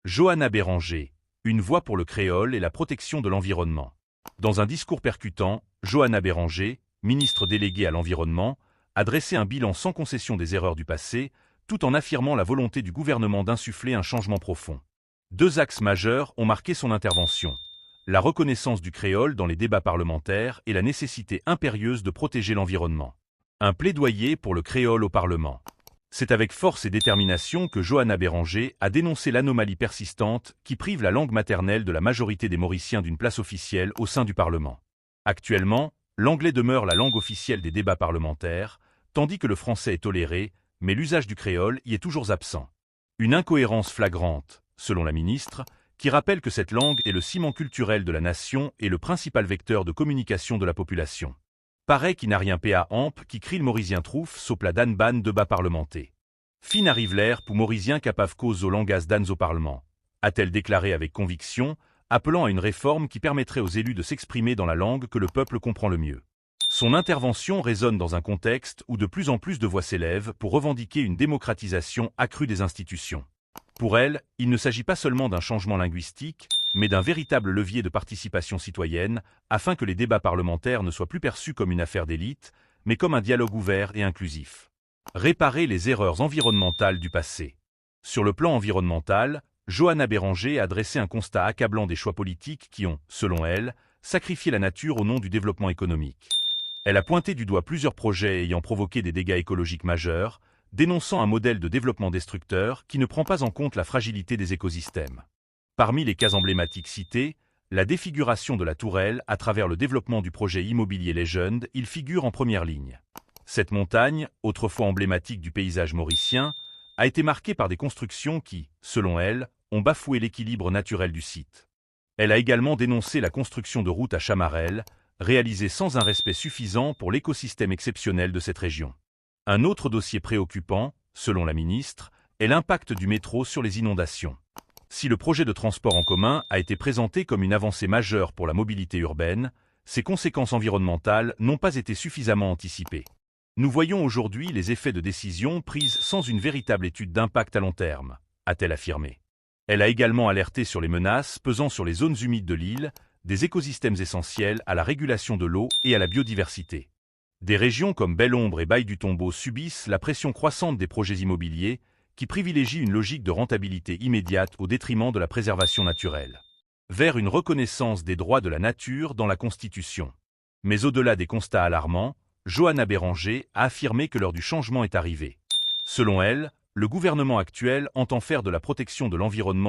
Johanna Béranger, une voix pour le créole et la protection de l'environnement. Dans un discours percutant, Johanna Béranger, ministre déléguée à l'environnement, a dressé un bilan sans concession des erreurs du passé, tout en affirmant la volonté du gouvernement d'insuffler un changement profond. Deux axes majeurs ont marqué son intervention: la reconnaissance du créole dans les débats parlementaires et la nécessité impérieuse de protéger l'environnement. Un plaidoyer pour le créole au Parlement. C'est avec force et détermination que Johanna Béranger a dénoncé l'anomalie persistante qui prive la langue maternelle de la majorité des Mauriciens d'une place officielle au sein du Parlement. Actuellement, l'anglais demeure la langue officielle des débats parlementaires, tandis que le français est toléré, mais l'usage du créole y est toujours absent. Une incohérence flagrante, selon la ministre, qui rappelle que cette langue est le ciment culturel de la nation et le principal vecteur de communication de la population. Paraît qui n'a rien péa amp qui crie le Maurisien trouf sopla dan ban débat parlementé. Fin arrive l'air pour Maurisien capave cause au langage dans au Parlement, a-t-elle déclaré avec conviction, appelant à une réforme qui permettrait aux élus de s'exprimer dans la langue que le peuple comprend le mieux. Son intervention résonne dans un contexte où de plus en plus de voix s'élèvent pour revendiquer une démocratisation accrue des institutions. Pour elle, il ne s'agit pas seulement d'un changement linguistique, mais d'un véritable levier de participation citoyenne, afin que les débats parlementaires ne soient plus perçus comme une affaire d'élite, mais comme un dialogue ouvert et inclusif. Réparer les erreurs environnementales du passé. Sur le plan environnemental, Johanna Béranger a dressé un constat accablant des choix politiques qui ont, selon elle, sacrifié la nature au nom du développement économique. Elle a pointé du doigt plusieurs projets ayant provoqué des dégâts écologiques majeurs, dénonçant un modèle de développement destructeur qui ne prend pas en compte la fragilité des écosystèmes. Parmi les cas emblématiques cités, la défiguration de la tourelle à travers le développement du projet immobilier Legend, il figure en première ligne. Cette montagne, autrefois emblématique du paysage mauricien, a été marquée par des constructions qui, selon elle, ont bafoué l'équilibre naturel du site. Elle a également dénoncé la construction de routes à Chamarel, réalisée sans un respect suffisant pour l'écosystème exceptionnel de cette région. Un autre dossier préoccupant, selon la ministre, est l'impact du métro sur les inondations. Si le projet de transport en commun a été présenté comme une avancée majeure pour la mobilité urbaine, ses conséquences environnementales n'ont pas été suffisamment anticipées. Nous voyons aujourd'hui les effets de décisions prises sans une véritable étude d'impact à long terme, a-t-elle affirmé. Elle a également alerté sur les menaces pesant sur les zones humides de l'île, des écosystèmes essentiels à la régulation de l'eau et à la biodiversité. Des régions comme Belle-Ombre et Baille-du-Tombeau subissent la pression croissante des projets immobiliers qui privilégient une logique de rentabilité immédiate au détriment de la préservation naturelle. Vers une reconnaissance des droits de la nature dans la Constitution. Mais au-delà des constats alarmants, Johanna Béranger a affirmé que l'heure du changement est arrivée. Selon elle, le gouvernement actuel entend faire de la protection de l'environnement